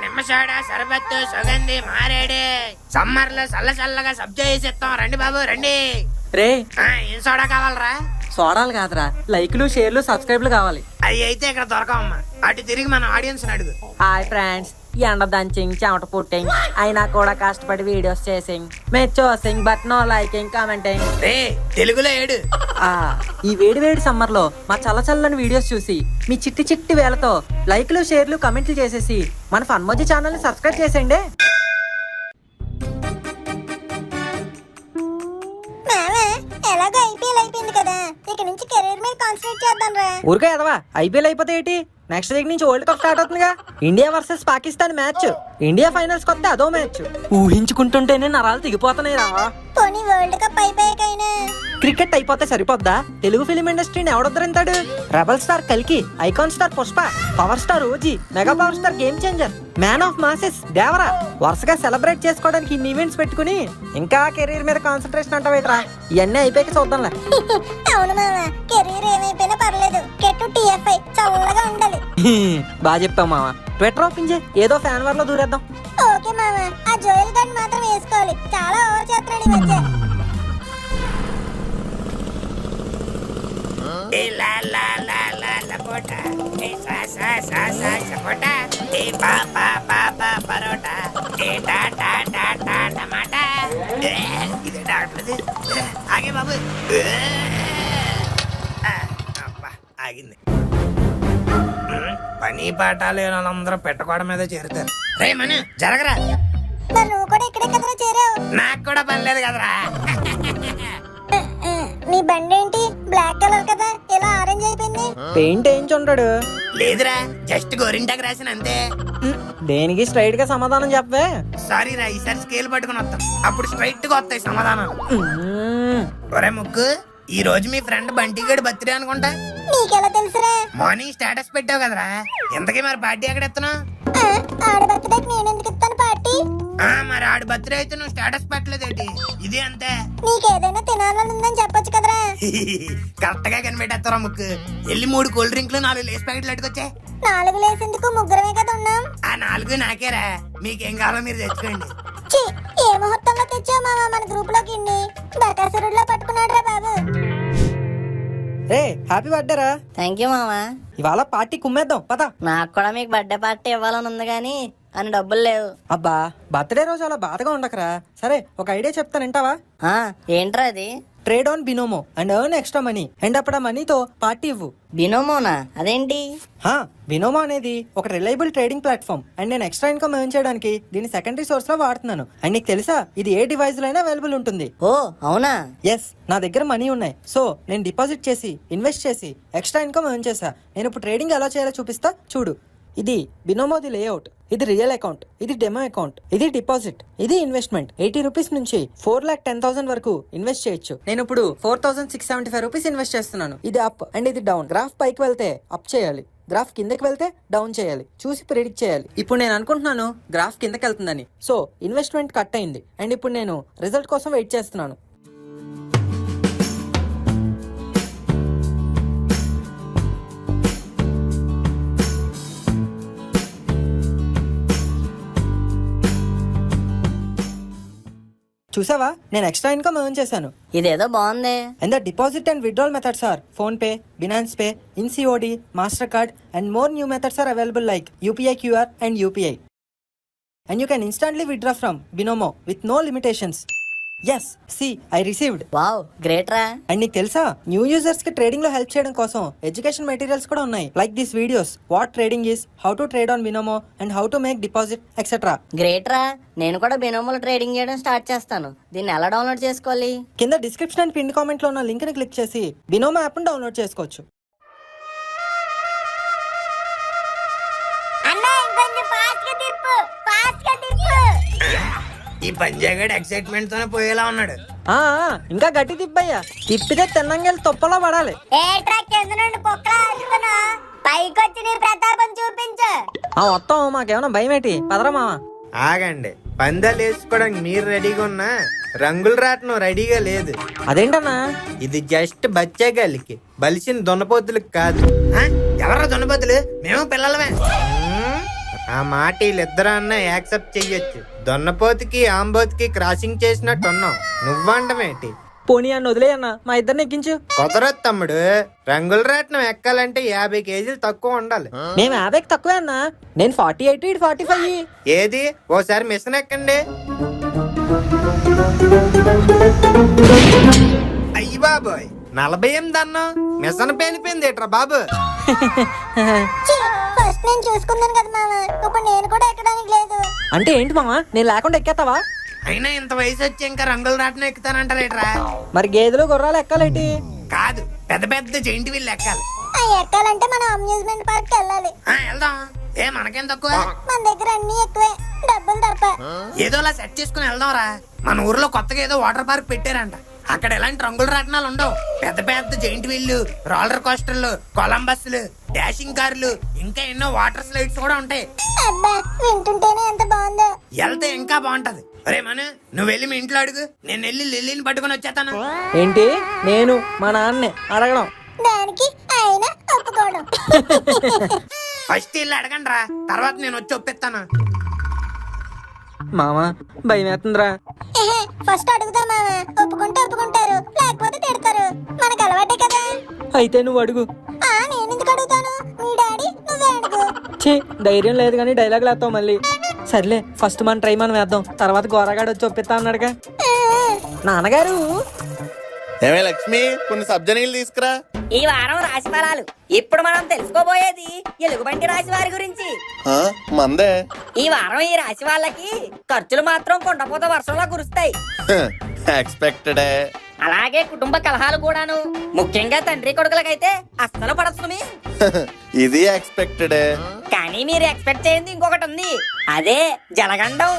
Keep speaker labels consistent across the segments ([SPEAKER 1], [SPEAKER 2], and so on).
[SPEAKER 1] నిమ్మ సోడా సరబత్తు సుగంధి మారేడు సమ్మర్ లో చల్ల చల్లగా సబ్జా వేసిస్తాం. రండి బాబు రండి.
[SPEAKER 2] రే
[SPEAKER 1] ఏం సోడా కావాలరా?
[SPEAKER 2] సోడాలు కాదురా, లైక్లు షేర్లు సబ్స్క్రైబ్లు కావాలి.
[SPEAKER 1] అవి అయితే ఇక్కడ దొరకవమ్మా. అటు తిరిగి మన ఆడియన్స్ అడుగు.
[SPEAKER 2] హాయ్ ఫ్రెండ్స్, ఎండ దంచింగ్ చెమట పుట్టింగ్ అయినా కూడా కష్టపడి వీడియోస్ చేసింగ్ మేము చూసింగ్ బట్ నో లైకింగ్ కామెంటింగ్.
[SPEAKER 1] రే తెలుగులో ఏడు.
[SPEAKER 2] ఈ వేడి వేడి సమ్మర్ లో మా చల్ల చల్లని వీడియోస్ చూసి మీ చిట్టి చిట్టి వేలతో లైక్లు షేర్లు కమెంట్లు చేసేసి మన ఫన్మోజీ ఛానల్ ని సబ్స్క్రైబ్ చేసేయండి.
[SPEAKER 3] ఎలాగో ఐపీఎల్ అయిపోయింది కదా, ఇక నుంచి కెరీర్ మీద కాన్సన్ట్రేట్ చేద్దాం రా.
[SPEAKER 2] ఊరికే ఎదవా, ఐపీఎల్ అయిపోతే ఏంటి, నెక్స్ట్ వీక్ నుంచి వరల్డ్ కప్ స్టార్ట్ అవుతుందిగా. India versus Pakistan match, India finals కొత్త అదో మ్యాచ్. ఊహించుకుంటుంటేనే నరాలు తెగిపోతున్నాయి రా.
[SPEAKER 3] పోనీ వరల్డ్ కప్ అయిపోయాకైనా
[SPEAKER 2] క్రికెట్ అయిపోతే సరిపోద్దా? తెలుగు ఫిలిం ఇండస్ట్రీని ఎవడొద్దరింతాడు? రెబల్ స్టార్ కల్కి, icon star Pushpa, power star OG, mega power star game changer, man of masses Devara వరుసగా సెలబ్రేట్ చేసుకోవడానికి ఇన్ని ఈవెంట్స్ పెట్టుకుని ఇంకా కెరీర్ మీద కాన్సన్ట్రేషన్ అంటావేట్రా? ఇవన్నీ అయిపోయాక చూద్దాంలే.
[SPEAKER 3] అవును మామ, కెరీర్ ఏమైపోయినా పర్లేదు, కెట్టు టీఎఫ్ఐ చల్లగా ఉండాలి.
[SPEAKER 2] బాగా చెప్పావు మామ. ట్విట్టర్ ఓపెన్ చేయి, ఏదో ఫ్యాన్ వార్ లో దూరేద్దాం.
[SPEAKER 3] ఓకే మామ, ఆ జోయల్ గన్ మాత్రం వేసుకోవాలి, చాలా ఓవర్ చేస్తున్నాడు ఈ మధ్య.
[SPEAKER 1] ఏ లా లా లా లా లపోటా, ఏ సా సా సా సా సపోటా, ఏ పా పా పా పా పరోటా, ఏ టా టా టా టా టమాటా. ఇది డాక్టర్ది. ఆగే బాబు. అబ్బా ఆగింది. పని పాట లేని వాళ్ళందరూ పెట్టకోవడం మీద చేరుతారు. రే మను జరగరా.
[SPEAKER 3] మరి నువ్వు కూడా ఇక్కడే కదరా చేరావు?
[SPEAKER 1] నాకు కూడా పని లేదు కదరా.
[SPEAKER 3] నీ బండి ఏంటి బ్లాక్ కలర్ కదా, ఇలా ఆరెంజ్ అయిపోయింది?
[SPEAKER 2] పెయింట్ వేయించుంటాడు.
[SPEAKER 1] లేదురా, జస్ట్ గోరింటాకు రాసిన అంతే.
[SPEAKER 2] దేనికి స్ట్రైట్ గా సమాధానం చెప్పవే.
[SPEAKER 1] సారీ రా, ఈసారి స్కేల్ పట్టుకుని వస్తాం, అప్పుడు స్ట్రైట్ గా వస్తాయి సమాధానాలు. ఒరే ముక్కు, ఈ రోజు మీ ఫ్రెండ్ బంటిగాడి బర్త్డే అనుకుంటా.
[SPEAKER 3] నీకెలా తెలుసురా?
[SPEAKER 1] మార్నింగ్ స్టేటస్ పెట్టావు కదరా, ఎంతకీ మరి పార్టీ ఎక్కడ ఎత్తున్నా?
[SPEAKER 3] ఆడ బర్త్డేకి నేను ఎందుకు ఇస్తాను పార్టీ?
[SPEAKER 1] మరి ఆడి బర్త్డే అయితే నువ్వు స్టేటస్ పెట్టలేదేటి? ఇది అంతే.
[SPEAKER 3] నీకేదైనా తినాలని ఉందని చెప్పొచ్చు కదరా.
[SPEAKER 1] కరెక్ట్ గా కనిపెట్టేస్తారా ముక్కు. వెళ్ళి 3 కూల్ డ్రింక్లు 4 లేస్ ప్యాకెట్లు ఎట్టుకొచ్చే.
[SPEAKER 3] 4 లేసేందుకు ముగ్గురమే కదా ఉన్నాం.
[SPEAKER 1] ఆ 4 నాకేరా, మీకేం కావాలో మీరు తెచ్చుకోండి.
[SPEAKER 3] ఛీ, ఏ ముహూర్తంలో తెచ్చావు మామ మన గ్రూప్ లోకి ఇన్ని? బకాసురుడిలో పట్టుకున్నాడు రా బాబు.
[SPEAKER 2] రే హ్యాపీ బర్త్డే రా.
[SPEAKER 4] థ్యాంక్ యూ మామా.
[SPEAKER 2] ఇవాళ పార్టీ కుమ్మేద్దాం పద.
[SPEAKER 4] నాకు కూడా మీకు బర్త్డే పార్టీ ఇవ్వాలని ఉంది కానీ అని డబ్బులు లేవు.
[SPEAKER 2] అబ్బా బర్త్డే రోజు అలా బాధగా ఉండకరా. సరే ఒక ఐడియా చెప్తాను, వింటావా?
[SPEAKER 4] ఏంట్రా అది?
[SPEAKER 2] Trade on Binomo and earn extra money and అప్పుడు ఆ మనీతో పార్టీ ఇవ్వు.
[SPEAKER 4] బినోమోనా? అదేంటి?
[SPEAKER 2] బినోమో అనేది ఒక రిలయబుల్ ట్రేడింగ్ ప్లాట్ఫామ్ అండ్ నేను ఎక్స్ట్రా ఇన్కమ్ ఎర్న్ చేయడానికి దీన్ని సెకండరీ సోర్స్ లో వాడుతున్నాను. అండ్ నీకు తెలుసా, ఇది ఏ డివైస్ లో అయినా అవైలబుల్ ఉంటుంది.
[SPEAKER 4] ఓ అవునా?
[SPEAKER 2] ఎస్, నా దగ్గర మనీ ఉన్నాయి. సో నేను డిపాజిట్ చేసి ఇన్వెస్ట్ చేసి ఎక్స్ట్రా ఇన్కమ్ ఎర్న్ చేసా. నేను ఇప్పుడు ట్రేడింగ్ ఎలా చేయాలో చూపిస్తా చూడు. ఇది బినోమోది లేఅవుట్, ఇది రియల్ అకౌంట్, ఇది డెమో అకౌంట్, ఇది డిపాజిట్, ఇది ఇన్వెస్ట్మెంట్. 80 రూపీస్ నుంచి 4,10,000 వరకు ఇన్వెస్ట్ చేయొచ్చు. నేను ఇప్పుడు 4,675 రూపీస్ ఇన్వెస్ట్ చేస్తున్నాను. ఇది అప్ అండ్ ఇది డౌన్. గ్రాఫ్ పైకి వెళ్తే అప్ చేయాలి, గ్రాఫ్ కిందకి వెళ్తే డౌన్ చేయాలి, చూసి ప్రిడిక్ట్ చేయాలి. ఇప్పుడు నేను అనుకుంటున్నాను గ్రాఫ్ కిందకి వెళ్తుందని, సో ఇన్వెస్ట్మెంట్ కట్ అయింది అండ్ ఇప్పుడు నేను రిజల్ట్ కోసం వెయిట్ చేస్తున్నాను. చూసావా, నేను ఎక్స్ట్రా ఇన్కమ్ ఎర్న్ చేశాను.
[SPEAKER 4] ఇదేదో బాగుంది.
[SPEAKER 2] And the deposit and withdrawal methods are PhonePe, Binance Pay, InCOD, MasterCard and more new methods are available like UPI QR and UPI. And you can instantly withdraw from Binomo with no limitations. Yes, see, I received.
[SPEAKER 4] Wow, great రా.
[SPEAKER 2] And నీకు తెలుసా, new users కి trading లో help చేయడం కోసం education materials కూడా ఉన్నాయి. Like this videos, what trading is, how to trade on Binomo and how to make deposit etcetera.
[SPEAKER 4] Great రా. నేను కూడా బినోమోలో ట్రేడింగ్ చేయడం స్టార్ట్ చేస్తాను. దీన్ని ఎలా డౌన్లోడ్ చేసుకోవాలి?
[SPEAKER 2] కింద డిస్క్రిప్షన్ అండ్ పిన్ కామెంట్ లో ఉన్న లింక్ ని క్లిక్ చేసి బినోమో యాప్ ని డౌన్లోడ్ చేసుకోవచ్చు.
[SPEAKER 3] అన్నా ఇంకొంచెం ఫాస్ట్ గా తిప్పు, ఫాస్ట్ గా తిప్పు.
[SPEAKER 1] ఈ పంజాగడ్ ఎక్సైట్మెంట్ తోనే పోయేలా ఉన్నాడు.
[SPEAKER 2] ఇంకా గట్టి తిప్పయ్యా, తిప్పితే తెన్నంగెళ్ళి తొప్పలో పడాలి.
[SPEAKER 3] ఏ ట్రాక్ కింద నుండి కుక్కలా అరుస్తున్నా, పైకొచ్చి నీ ప్రతాపం చూపించు.
[SPEAKER 2] మొత్తం మాకేమన్నా భయం ఏంటి? పదరా మామ.
[SPEAKER 1] ఆగండి, పందాలు వేసుకోవడానికి మీరు రెడీగా ఉన్నా రంగులు రాటం రెడీగా లేదు.
[SPEAKER 2] అదేంటన్నా?
[SPEAKER 1] ఇది జస్ట్ బచ్చాగాలికి, బలిసిన దున్నపోతులకు కాదు. ఎవరా దున్నపోతులు? మేము పిల్లలమే. ఆ మాట వీళ్ళిద్దరు అన్న యాక్సెప్ట్ చెయ్యొచ్చు. దొన్నపోతుకి ఆంబోతుకి క్రాసింగ్ చేసినట్టున్నావు. నువ్వంటమేంటి?
[SPEAKER 2] పోనీ అన్న వదిలే అన్న, మా ఇద్దరిని ఎక్కించు.
[SPEAKER 1] కుదరదు తమ్ముడు. రంగుల రాట్నం ఎక్కాలంటే 50 కేజీలు తక్కువ ఉండాలి.
[SPEAKER 2] మేము 50కి తక్కువే అన్న. నేను 48, ఇటు 45.
[SPEAKER 1] ఏది ఓసారి మిషన్ ఎక్కండి. అయ్యి బాబోయ్, 48 అన్నా మిషన్ పేలిపోయింది ఏట్రా బాబు.
[SPEAKER 3] ఫస్ట్ నేను చూసుకున్నాను కదా మామ, ఇప్పుడు నేను కూడా ఎక్కడానికి లేదు.
[SPEAKER 2] అంటే ఏంటి మామ, నేను లేకుండా ఎక్కేస్తావా?
[SPEAKER 1] అయినా ఇంత వయసు వచ్చి ఇంకా రంగుల రాట్నం ఎక్కుతానంటారేట్రా?
[SPEAKER 2] మరి గేదెలు గుర్రాలు ఎక్కాలేంటి?
[SPEAKER 1] కాదు, పెద్ద పెద్ద జైంట్ వీళ్ళు ఎక్కాలి.
[SPEAKER 3] ఎక్కాలంటే మనం అమ్యూజ్మెంట్ పార్క్ వెళ్ళాలి.
[SPEAKER 1] వెళ్దాం. ఏ మనకేం తక్కువ?
[SPEAKER 3] మన దగ్గర అన్ని ఎక్కువే, డబ్బులు తప్ప.
[SPEAKER 1] ఏదోలా సెట్ చేసుకుని వెళ్దాం రా. మన ఊర్లో కొత్తగా ఏదో వాటర్ పార్క్ పెట్టారంట. అక్కడ ఎలాంటి రంగుల రాట్నాలు ఉండవు. పెద్ద పెద్ద జైంట్ వీళ్ళు, రోలర్ కోస్టర్లు, కొలంబస్లు, డాషింగ్ కార్లు, ఇంకా ఎన్నో వాటర్ స్లైడ్స్ కూడా ఉంటాయి.
[SPEAKER 3] అబ్బా, వింటుంటేనే ఎంత బాగుందో.
[SPEAKER 1] వెళ్తే ఇంకా బాగుంటది. అరే మను, నువ్వు వెళ్ళి మీ ఇంట్లో అడుగు, నేను వెళ్ళి లిల్లీని పట్టుకుని వచ్చేస్తాను.
[SPEAKER 2] ఏంటి? నేను మా నాన్నే అడగడం?
[SPEAKER 3] దానికి ఆయన ఒప్పుకోవడం.
[SPEAKER 1] ఫస్ట్ వెళ్ళి అడగండి రా, తర్వాత నేను వచ్చి ఒప్పిస్తాను.
[SPEAKER 2] మామ భయం వేస్తుందిరా.
[SPEAKER 3] ఫస్ట్ అడుగుతా మామ, ఒప్పుకుంటే ఒప్పుకుంటారు, లేకపోతే తిడతారు. మనకు అలవాటే కదా.
[SPEAKER 2] అయితే నువ్వు అడుగు.
[SPEAKER 3] నేను ఎందుకు అడుగుతాను? మీ డాడీ నువ్వే అడుగు.
[SPEAKER 2] ఛీ, ధైర్యం లేదు కానీ డైలాగ్ లేస్తావు మళ్ళీ. సర్లే, ఫస్ట్ మన ట్రై మనం వేద్దాం, తర్వాత గోరగాడు వచ్చి ఒప్పిస్తా అన్నాడుగా. నాన్నగారు.
[SPEAKER 5] ఏమే లక్ష్మి, కొన్ని సబ్జా నీళ్ళు తీసుకురా.
[SPEAKER 4] ఈ వారం రాశి ఫలాలు. ఇప్పుడు మనం తెలుసుకోబోయేది ఎలుగుబంటి రాశి వారి గురించి.
[SPEAKER 5] మందే.
[SPEAKER 4] ఈ వారం ఈ రాశి వాళ్ళకి ఖర్చులు మాత్రం కొండపోత వర్షంలా కురుస్తాయి.
[SPEAKER 5] ఎక్స్పెక్టెడ్.
[SPEAKER 4] అలాగే కుటుంబ కలహాలు కూడాను. ముఖ్యంగా తండ్రి కొడుకులకైతే అస్సలు పడస్తుంది.
[SPEAKER 5] ఇది ఎక్స్పెక్టెడ్.
[SPEAKER 4] కానీ మీరు ఎక్స్పెక్ట్ చేయండి ఇంకొకటి ఉంది, అదే జలగండం.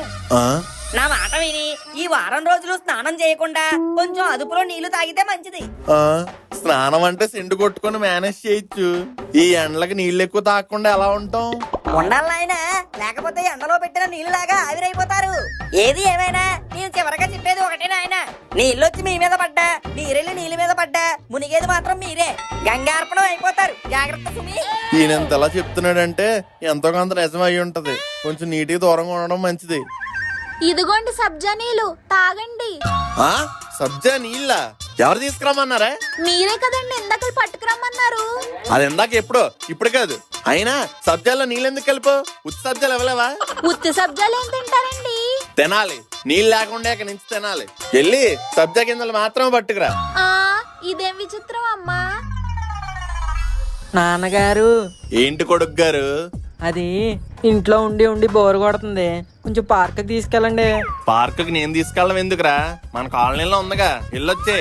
[SPEAKER 4] నా మాట విని ఈ వారం రోజులు స్నానం చేయకుండా కొంచెం అదుపులో నీళ్లు తాగితే మంచిది.
[SPEAKER 5] స్నానం అంటే సెంటు కొట్టుకొని మేనేజ్ చేయొచ్చు. ఈ ఎండలకి నీళ్ళు ఎక్కువ తాగకుండా ఎలా ఉంటాం?
[SPEAKER 4] ఉండాలి నాయనా, లేకపోతే ఎండలో పెట్టిన నీళ్లు లాగా ఆవిరైపోతారు. ఏది ఏమైనా నేను చివరగా చెప్పేది ఒకటే నాయన, నీళ్ళొచ్చి మీ మీద పడ్డా, నీరెళ్ళి నీళ్ళ మీద పడ్డా, మునిగేది మాత్రం మీరే. గంగార్పణం అయిపోతారు. జాగ్రత్త సుమి.
[SPEAKER 5] ఈయనంత ఎలా చెప్తున్నాడంటే ఎంతో కొంత నిజం అయి ఉంటది. కొంచెం నీటికి దూరంగా ఉండడం మంచిది.
[SPEAKER 6] ఇదిగోండి సబ్జా నీళ్ళు, తాగండి.
[SPEAKER 5] సబ్జా నీళ్ళ ఎవరు తీసుకురమ్మన్నారా?
[SPEAKER 6] మీరే కదండి ఇందాక పట్టుకురమ్మన్నారు.
[SPEAKER 5] అది ఇందాక ఎప్పుడో, ఇప్పుడు కాదు. అయినా సబ్జాల్లో నీళ్ళెందుకు కలిపో? ఉత్తి సబ్జాలు ఇవ్వలేవా?
[SPEAKER 6] ఉత్తి సబ్జాలు ఏం తింటారండి?
[SPEAKER 5] తినాలి, నీళ్ళు లేకుండా ఇక నుంచి తినాలి. వెళ్ళి సబ్జా గింజలు మాత్రం పట్టుకురా.
[SPEAKER 6] ఇదేం విచిత్రం అమ్మా.
[SPEAKER 2] నాన్నగారు.
[SPEAKER 5] ఏంటి కొడుకు గారు?
[SPEAKER 2] అది ఇంట్లో ఉండి ఉండి బోర్ కొడుతుంది, కొంచెం పార్క్ తీసుకెళ్ళండి.
[SPEAKER 5] పార్కుకి నేను తీసుకెళ్ళడం ఎందుకురా? మన కాలనీలో ఉందిగా, వెళ్ళొచ్చే.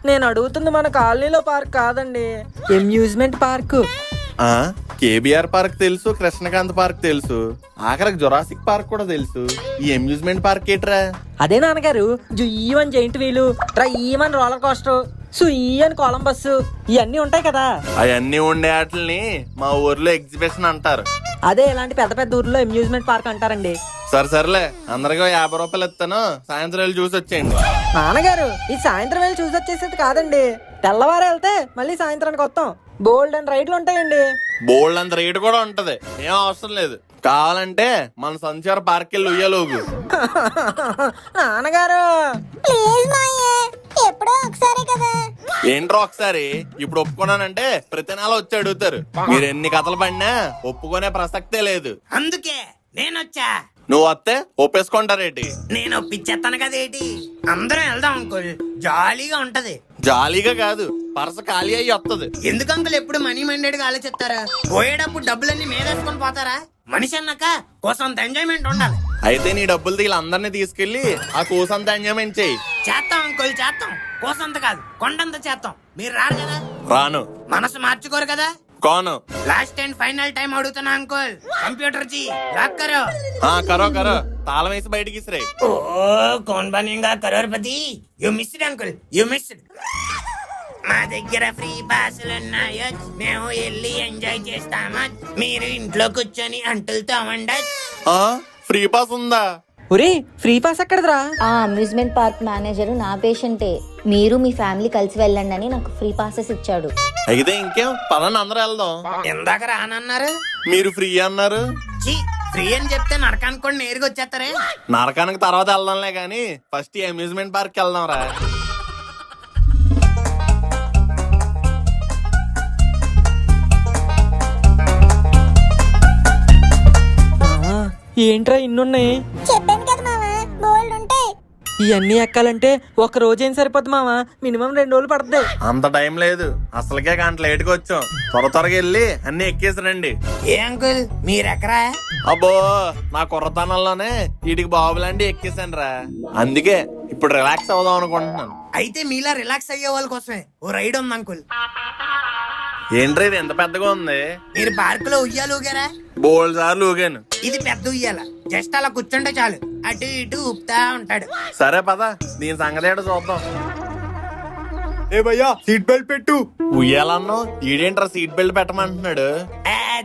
[SPEAKER 2] నేను అడుగుతుంది మన కాలనీలో పార్క్ కాదండి, అమ్యూజ్మెంట్ పార్క్.
[SPEAKER 5] కేబిఆర్ పార్క్ తెలుసు, కృష్ణకాంత్ పార్క్ తెలుసు, ఆఖరికి జురాసిక్ పార్క్ కూడా తెలుసు. ఈ అమ్యూజ్మెంట్ పార్క్ ఏట్రా?
[SPEAKER 2] అదే నాన్నగారు, జుయ్యమని జైంట్ వీలు, ట్రైమని రోలర్ కోస్టర్, సుయ్యని కొలంబస్, ఇవన్నీ ఉంటాయి కదా.
[SPEAKER 5] అవన్నీ ఉండే వాటిని మా ఊర్లో ఎగ్జిబిషన్ అంటారు.
[SPEAKER 2] అదే ఇలాంటి పెద్ద పెద్ద ఊర్లో అమ్యూజ్మెంట్ పార్క్ అంటారండి.
[SPEAKER 5] సర్లే, అందరికీ 50 రూపాయలు ఇస్తాను, సాయంత్రం వెళ్ళి చూసి వచ్చేయండి.
[SPEAKER 2] నాన్నగారు, ఈ సాయంత్రం వెళ్ళి చూసి వచ్చేసేది కాదండి, తెల్లవారు వెళ్తే మళ్ళీ సాయంత్రానికి వస్తాం. బోల్డ్ అండ్ రైడ్లు ఉంటాయండి.
[SPEAKER 5] బోల్డ్ అంత రేటు కూడా ఉంటది, ఏం అవసరం లేదు. కావాలంటే మన సంచార పార్క్ వెళ్ళి ఉయ్యలోగు.
[SPEAKER 2] నాన్నగారు
[SPEAKER 3] ప్లీజ్ మాయే, ఎప్పుడో ఒకసారి కదా.
[SPEAKER 5] ఏంట్రో ఒకసారి? ఇప్పుడు ఒప్పుకున్నానంటే ప్రతి నెల వచ్చి అడుగుతారు. మీరు ఎన్ని కథలు పడినా ఒప్పుకునే ప్రసక్తే లేదు.
[SPEAKER 1] అందుకే నేనొచ్చా.
[SPEAKER 5] నువ్వు వస్తే ఒప్పేసుకుంటారేటి?
[SPEAKER 1] నేను ఒప్పించేస్తాను కదేటి. అందరం వెళ్దాం అంకుల్, జాలీగా ఉంటది.
[SPEAKER 5] జాలీగా కాదు, పరస ఖాళీ అయ్యి వస్తుంది.
[SPEAKER 1] ఎందుకు అంకుల్ ఎప్పుడు మనీ మైండెడ్ గా ఆలోచిస్తారా? పోయేటప్పుడు డబ్బులన్నీ మేదేసుకొని పోతారా? మనిషి అన్నాక కోసంత ఎంజాయ్మెంట్ ఉండాలి.
[SPEAKER 5] అయితే నీ డబ్బులు వీళ్ళందరినీ తీసుకెళ్లి ఆ కోసంత ఎంజాయ్మెంట్ చెయ్యి.
[SPEAKER 1] చేస్తాం అంకుల్, చేస్తాం. కోసంత కాదు, కొండంత చేస్తాం. మీరు రారు కదా?
[SPEAKER 5] రాను.
[SPEAKER 1] మనసు మార్చుకోరు కదా?
[SPEAKER 5] కోను.
[SPEAKER 1] లాస్ట్ అండ్ ఫైనల్ టైం అడుగుతున్నా అంకుల్, కంప్యూటర్ జీ లాక్ కరో.
[SPEAKER 5] కరో తాళం వేసి బయటికి ఇసిరే.
[SPEAKER 1] ఓ Kaun Banega Crorepati. You missed uncle, you missed. మా దగ్గర ఫ్రీ పాసులు ఉన్నాయో, మేము వెళ్ళి ఎంజాయ్ చేస్తామా? మీరు ఇంట్లో కూర్చొని అంటులు తోమండొచ్చు.
[SPEAKER 5] ఫ్రీ పాస్ ఉందా?
[SPEAKER 2] ఒరే, ఫ్రీ పాస్ ఎక్కడదిరా?
[SPEAKER 7] ఆ అమ్యూజ్మెంట్ పార్క్ మేనేజర్ నా పేషెంటే. మీరు మీ ఫ్యామిలీ కలిసి వెళ్ళండి అని నాకు ఫ్రీ పాసెస్ ఇచ్చాడు.
[SPEAKER 5] అయితే ఇంకేం, పదండి అందరూ వెళ్దాం.
[SPEAKER 1] ఇందాక రానన్నారు,
[SPEAKER 5] మీరు ఫ్రీ అన్నారు.
[SPEAKER 1] ఫ్రీ అని చెప్తే నరకానికి కూడా నేరుగా వచ్చేస్తారే.
[SPEAKER 5] నరకానికి తర్వాత వెళ్దాంలే గాని ఫస్ట్ ఈ అమ్యూజ్మెంట్ పార్క్ వెళ్దాం రా.
[SPEAKER 2] మామా ఏంట్రా ఇన్నున్నాయి?
[SPEAKER 3] చెప్పాను కదా మామ, బోల్డ్ ఉంటాయి.
[SPEAKER 2] ఇవన్నీ ఎక్కాలంటే ఒక రోజు ఏం సరిపోద్ది మామ, మినిమం 2 రోజులు పడుతుంది.
[SPEAKER 5] అంత టైం లేదు, అసలుకే గంట లేట్గా వచ్చాం. త్వరగా వెళ్ళి అన్ని ఎక్కేసి రండి.
[SPEAKER 1] ఏ అంకుల్ మీరెక్కరా?
[SPEAKER 5] అబ్బో నా కుర్రతనంలోనే వీటికి బాబులాంటి ఎక్కేసాను రా. అందుకే ఇప్పుడు రిలాక్స్ అవుదాం అనుకుంటున్నాను.
[SPEAKER 1] అయితే మీలా రిలాక్స్ అయ్యే వాళ్ళ కోసమే ఓ రైడ్ ఉంది అంకుల్.
[SPEAKER 5] ఏంట్రా ఇది ఎంత పెద్దగా ఉంది?
[SPEAKER 1] మీరు పార్క్ లో ఉయ్యాలు ఊగారా?
[SPEAKER 5] బోల్డ్ సార్లు ఊగాను.
[SPEAKER 1] ఇది పెద్ద ఉయ్యాల, జస్ట్ అలా కూర్చుంటే చాలు అటు ఇటు ఊపుతా ఉంటాడు.
[SPEAKER 5] సరే పద, దీని సంగతి ఏంటో చూద్దాం.
[SPEAKER 8] ఏ భయ్యా సీట్ బెల్ట్ పెట్టు.
[SPEAKER 5] ఉయ్యాలన్నో ఈడేంట్రా సీట్ బెల్ట్ పెట్టమంటున్నాడు?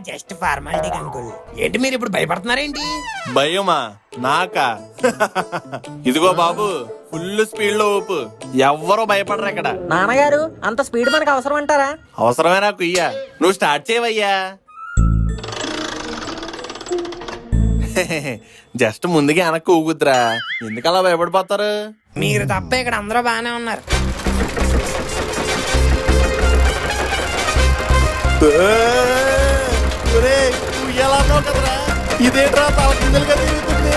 [SPEAKER 1] Just formality uncle. ఏంటి మీరు ఇప్పుడు భయపడుతున్నారేంటి?
[SPEAKER 5] భయమా నాకా? ఇదిగో బాబు, ఫుల్ స్పీడ్ లో ఊపు, ఎవ్వరూ భయపడరు ఇక్కడ.
[SPEAKER 2] నాన్నగారు అంత స్పీడ్ మనకు అవసరం అంటారా?
[SPEAKER 5] అవసరమే నాకు ఇయ్యా, నువ్వు స్టార్ట్ చేయవయ్యా. జస్ట్ ముందుకి వెనక్కి ఊగుద్దురా, ఎందుకలా భయపడిపోతారు?
[SPEAKER 1] మీరు తప్ప ఇక్కడ అందరూ బాగానే ఉన్నారు.
[SPEAKER 5] ఉయ్యాలన్నావు కదరా, ఇదేంట్రా తల కిందలుగా తిరుగుతుంది?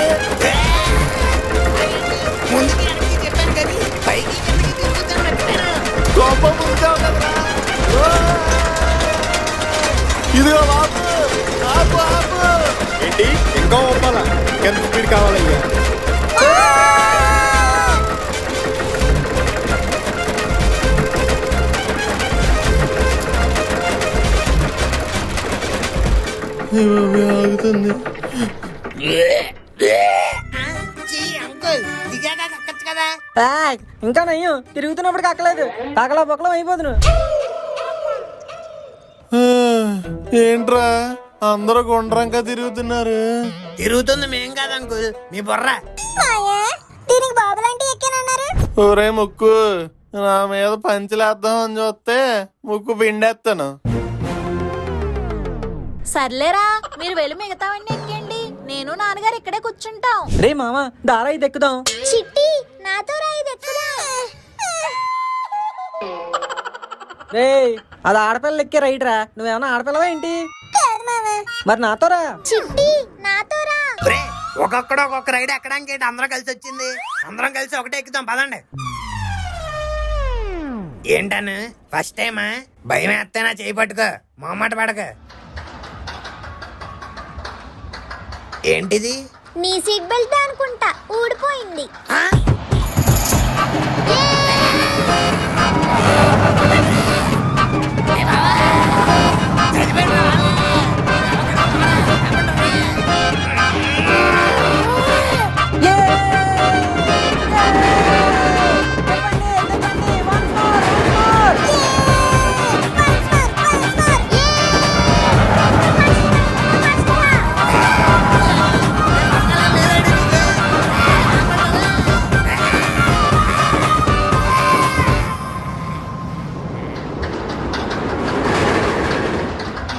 [SPEAKER 1] ముందుకి వెనక్కి చెప్పాను కానీ పైకి కిందకి తిరుగుతాను మర్చిపోయాను.
[SPEAKER 5] కోపం ఉంచావు కదరా. ఇదిగో బాబు, ఆపు ఆపు.
[SPEAKER 8] ఏంటి ఇంకా ఒప్పాలా? ఎంత స్పీడ్ కావాలయ్యా?
[SPEAKER 5] ఆగుతుంది.
[SPEAKER 1] అంకుల్ దిగాక కక్కచ్చు కదా.
[SPEAKER 2] ఇంకా నయ్యం, తిరుగుతున్నప్పుడు కక్కలేదు, కాకలా పొక్కలం అయిపోతును.
[SPEAKER 5] ఏంట్రా అందరూ గుండ్రంగా తిరుగుతున్నారు?
[SPEAKER 1] తిరుగుతుంది మేం కాదు అంకుల్, మీ బుర్ర.
[SPEAKER 3] మాయా దీనికి బాబులాంటి ఎక్కానన్నారు.
[SPEAKER 5] ఒరే ముక్కు, నా మీద పంచలేద్దాం అని చూస్తే ముక్కు పిండేస్తాను.
[SPEAKER 6] సర్లేరా, మీరు వెళ్ళి మిగతావన్నీ ఎక్కండి, నేను నాన్నగారు ఇక్కడే కూర్చుంటాం.
[SPEAKER 2] రే మామ, దారా ఇది ఎక్కుదాం.
[SPEAKER 3] చిట్టి నాతో రా, ఇది ఎక్కుదా.
[SPEAKER 2] రే అది ఆడపిల్లలు ఎక్కే రైడ్ రా, నువ్వేమన్నా ఆడపిల్లవా ఏంటి?
[SPEAKER 3] కాదు మామ.
[SPEAKER 2] మరి నాతో రా.
[SPEAKER 3] చిట్టి నాతో రా.
[SPEAKER 1] ఒరే ఒక్కొక్కడు ఒక్కొక్క రైడ్ ఎక్కడానికి ఏంటి అందరం కలిసి వచ్చింది? అందరం కలిసి ఒకటే ఎక్కుతాం పదండి. ఏంటను ఫస్ట్ టైమా? భయం వేస్తేనా చేయి పట్టుకో, మొహమాట పడక. ఏంటిది?
[SPEAKER 3] నీ సీట్ బెల్ట్ అనుకుంటా, ఊడిపోయింది.
[SPEAKER 1] ఆ?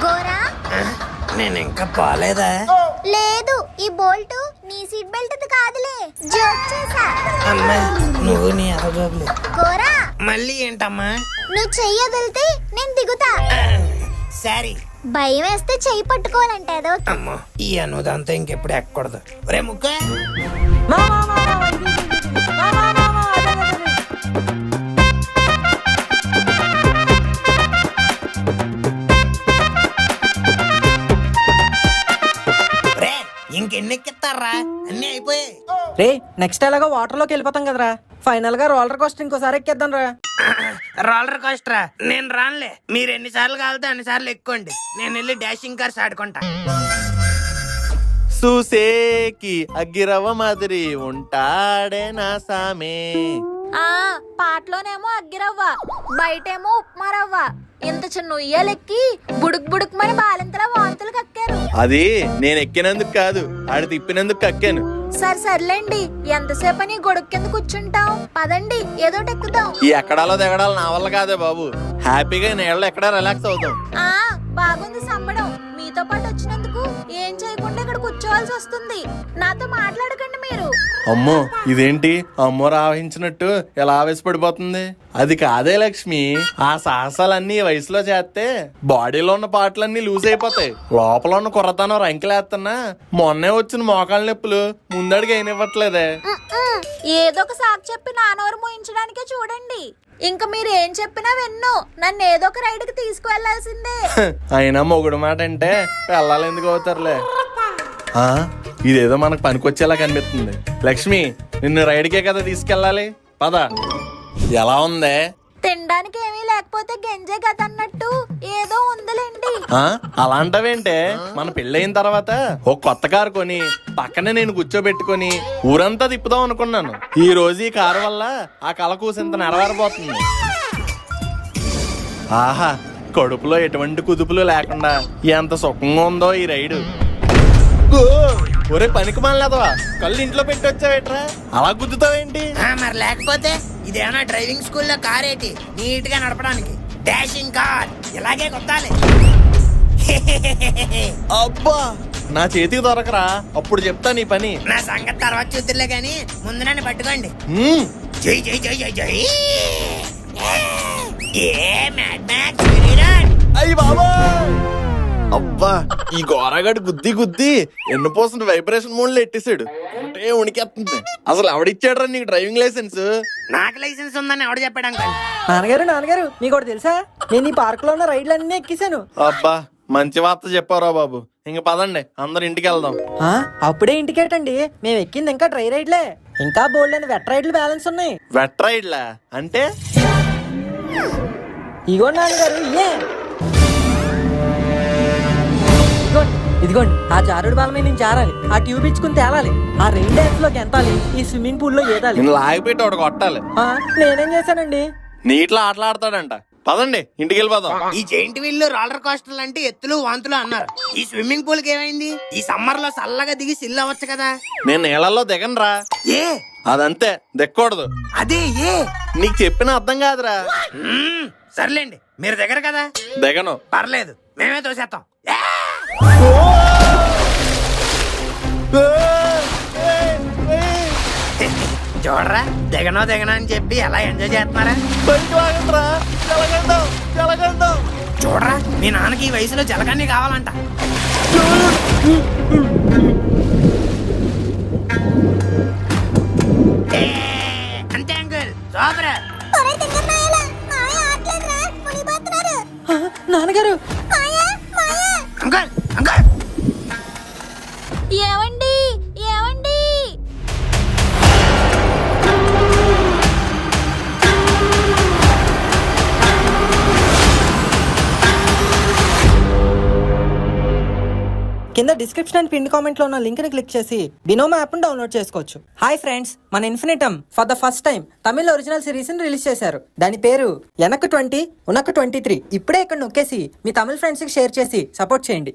[SPEAKER 3] గోరా
[SPEAKER 1] నేను ఇంకా పోలేదా?
[SPEAKER 3] లేదు, ఈ బోల్ట్ నీ సీట్ బెల్ట్ కాదులే, జోక్ చేసా.
[SPEAKER 1] అమ్మా నువ్వు నీ అరజోబులు.
[SPEAKER 3] గోరా
[SPEAKER 1] మళ్ళీ ఏంటమ్మా?
[SPEAKER 3] నువ్వు చెయ్యి వదిలితే నేను దిగుతా.
[SPEAKER 1] సారీ.
[SPEAKER 3] భయం వేస్తే చెయ్యి పట్టుకోవాలంటే ఏదో.
[SPEAKER 1] అమ్మా ఈ అనుదంతా ఇంకెప్పుడు ఎక్కకూడదు. ఒరే ముక్క,
[SPEAKER 2] మా, మా, మా, మా, ఇది, ఇది, ఇది. మా, మా, మా, మా, అదే, అదే, అదే.
[SPEAKER 1] ఒరే ఇంకెన్నెక్కిస్తారా? అన్నీ అయిపోయాయి.
[SPEAKER 2] రే నెక్స్ట్ ఎలాగో వాటర్ లోకి వెళ్ళిపోతాం కదరా, ఫైనల్ గా రోలర్ కోస్టర్ ఇంకోసారి ఎక్కేద్దాం రా.
[SPEAKER 1] రోలర్ కోస్టరా? నేను రానులే, మీరు ఎన్నిసార్లు కావాలితే అన్నిసార్లు ఎక్కుకోండి, నేను వెళ్ళి డాషింగ్ కార్స్ ఆడుకుంటా.
[SPEAKER 5] చూసేకి అగ్గిరవ్వ మాదిరి ఉంటాడే నా సామే.
[SPEAKER 6] ఆ పాటలోనేమో అగ్గిరవ్వ, బయటేమో ఉప్మా రవ్వ. ఇంత చిన్న ఉయ్యాలెక్కి బుడుక్ బుడుక్ మని బాలింతలా వాంతులు కక్కారు.
[SPEAKER 5] అది నేను ఎక్కినందుకు కాదు, ఆడి తిప్పినందుకు కక్కాను.
[SPEAKER 6] సర్లేండి, ఎంతసేపని గొడుగు కింద కూర్చుంటాం, పదండి ఏదోటి ఎక్కుదాం.
[SPEAKER 5] ఈ ఎక్కడాలో దిగడాలు నా వల్ల కాదే బాబు, హ్యాపీగా నీళ్ళలో ఎక్కడా రిలాక్స్ అవుతాం.
[SPEAKER 6] బాగుంది సంబడం, మీతో పాటు వచ్చినందుకు ఏం చేయకుండా ఇక్కడ కూర్చోవాల్సి వస్తుంది. నాతో మాట్లాడకండి మీరు.
[SPEAKER 5] అమ్మో ఇదేంటి అమ్మో రావహించినట్టు ఎలా ఆవేశపడిపోతుంది. అది కాదే లక్ష్మి, ఆ సాహసాలన్నీ ఈ వయసులో చేస్తే బాడీలో ఉన్న పాటలన్నీ లూజ్ అయిపోతాయి. లోపల ఉన్న కుర్రతనం రంకెలేస్తున్నా మొన్నే వచ్చిన మోకాళ్ళ నొప్పులు ముందడికి అయినివ్వట్లేదే.
[SPEAKER 6] ఏదో ఒక సాకు చెప్పి నా నోరు మూయించడానికే చూడండి. ఇంకా మీరు ఏం చెప్పినా విన్ను. నన్ను ఏదో ఒక రైడ్కి తీసుకువెళ్లాల్సిందే.
[SPEAKER 5] అయినా మొగుడు మాట అంటే పిల్లలు ఎందుకు అవుతారులే. ఇదేదో మనకు పనికొచ్చేలా కనిపిస్తుంది. లక్ష్మి నిన్ను రైడ్కే కదా తీసుకెళ్ళాలి, పద. ఎలా ఉందే?
[SPEAKER 6] తినడానికి ఏమీ లేకపోతే గెంజే కదా అన్నట్టు ఏదో ఉందిలేండి.
[SPEAKER 5] అలాంటవేంటే, మన పెళ్ళయిన తర్వాత ఓ కొత్త కారు కొని పక్కనే నేను కూర్చోబెట్టుకొని ఊరంతా తిప్పుదాం అనుకున్నాను. ఈ రోజు ఈ కారు వల్ల ఆ కల కూసింత నెరవేరబోతుంది. ఆహా, కడుపులో ఎటువంటి కుదుపులు లేకుండా ఎంత సుఖంగా ఉందో ఈ రైడు. ఒరే పనికి మానలేదవా, కళ్ళు ఇంట్లో పెట్టి వచ్చావేట్రా, అలా గుద్దుతావేంటి?
[SPEAKER 1] మరి లేకపోతే ఇదేమన్నా డ్రైవింగ్ స్కూల్లో కార్ ఏంటి నీట్ గా నడపడానికి? డాషింగ్ కార్ ఇలాగే కొట్టాలి.
[SPEAKER 5] అబ్బా, నా చేతికి దొరకరా, అప్పుడు చెప్తా నీ పని.
[SPEAKER 1] నా సంగతి తర్వాత చూద్దులే గాని ముందు నన్ను పట్టుకోండి. జై జై జై జై జై. ఏ మ్యాడ్ మ్యాక్స్ విరాట్.
[SPEAKER 5] అయ్యి బాబా, అబ్బా ఈ గోరగాడు గుద్ది గుద్ది ఎన్నుపోసిన వైబ్రేషన్ మోడ్ లో ఎట్టేసాడు. అంటే ఉనికెత్తుంది. అసలు ఎవడిచ్చాడ్రా నీకు డ్రైవింగ్ లైసెన్స్?
[SPEAKER 1] నాకు లైసెన్స్ ఉందని ఎవడు చెప్పాడు అంకల్?
[SPEAKER 2] నాన్నగారు మీకు ఒకటి తెలుసా, నేను ఈ పార్క్ లో ఉన్న రైడ్లన్నీ ఎక్కేసాను.
[SPEAKER 5] అబ్బా మంచి వార్త చెప్పారా బాబు. ఇంక పదండి అందరు ఇంటికి వెళ్దాం.
[SPEAKER 2] అప్పుడే ఇంటికేటండి, మేము ఎక్కింది ఇంకా డ్రై రైడ్లే. ఇంకా బోల్డ్ అని వెట్ రైడ్లు బ్యాలెన్స్ ఉన్నాయి.
[SPEAKER 5] వెట్ రైడ్లా అంటే?
[SPEAKER 2] ఇగో నాన్నగారు, ఇదిగోండి ఆ జారుడు బాల మీద నేను జారాలి, ఆ ట్యూబ్ ఇచ్చుకుని తేలాలి, ఆ రెయిన్ డాన్స్ లో గెంతాలి, ఈ స్విమ్మింగ్ పూల్ లో ఏదాలి.
[SPEAKER 5] నేను లాగిపెట్టి ఒకటి కొట్టాలి.
[SPEAKER 2] నేనేం చేశానండి?
[SPEAKER 5] నీటిలో ఆటలాడతాడంట. పదండి ఇంటికి వెళ్ళిపోదాం.
[SPEAKER 1] ఈ జైంట్ వీళ్ళు రోలర్ కోస్టర్లు అంటే ఎత్తులు వాంతులు అన్నారు. ఈ స్విమ్మింగ్ పూల్ కి ఏమైంది? ఈ సమ్మర్ లో చల్లగా దిగి సిల్ అవ్వచ్చు కదా.
[SPEAKER 5] నేను నీళ్ళల్లో దిగనరా.
[SPEAKER 1] ఏ
[SPEAKER 5] అదంతే, దిక్కకూడదు.
[SPEAKER 1] అదే ఏ
[SPEAKER 5] నీకు చెప్పిన అర్థం కాదురా.
[SPEAKER 1] సర్లేండి, మీరు దగ్గర కదా.
[SPEAKER 5] దిగను.
[SPEAKER 1] పర్లేదు, మేమే తోసేస్తాం. చూడరా, దిగనో అని చెప్పి ఎలా ఎంజాయ్ చేస్తున్నారా? చూడరా, మీ నాన్నకి ఈ వయసులో జలకన్నీ కావాలంట. అంతే అంకుల్, సూపర్.
[SPEAKER 2] నాన్నగారు,
[SPEAKER 1] అంకుల్ అంకుల్
[SPEAKER 6] ఏవండి ఏవండి?
[SPEAKER 2] కింద డిస్క్రిప్షన్ అండ్ పిన్ కామెంట్ లో ఉన్న లింక్ ని క్లిక్ చేసి బినోమో యాప్ ని డౌన్లోడ్ చేసుకోవచ్చు. హాయ్ ఫ్రెండ్స్, మన Infinitum for the first time Tamil original series ని రిలీజ్ చేశారు. దాని పేరు ఎనక్ 20 ఉనక్ 23. ఇప్పుడే ఇక్కడ నొక్కేసి మీ తమిళ ఫ్రెండ్స్ కి షేర్ చేసి సపోర్ట్ చేయండి.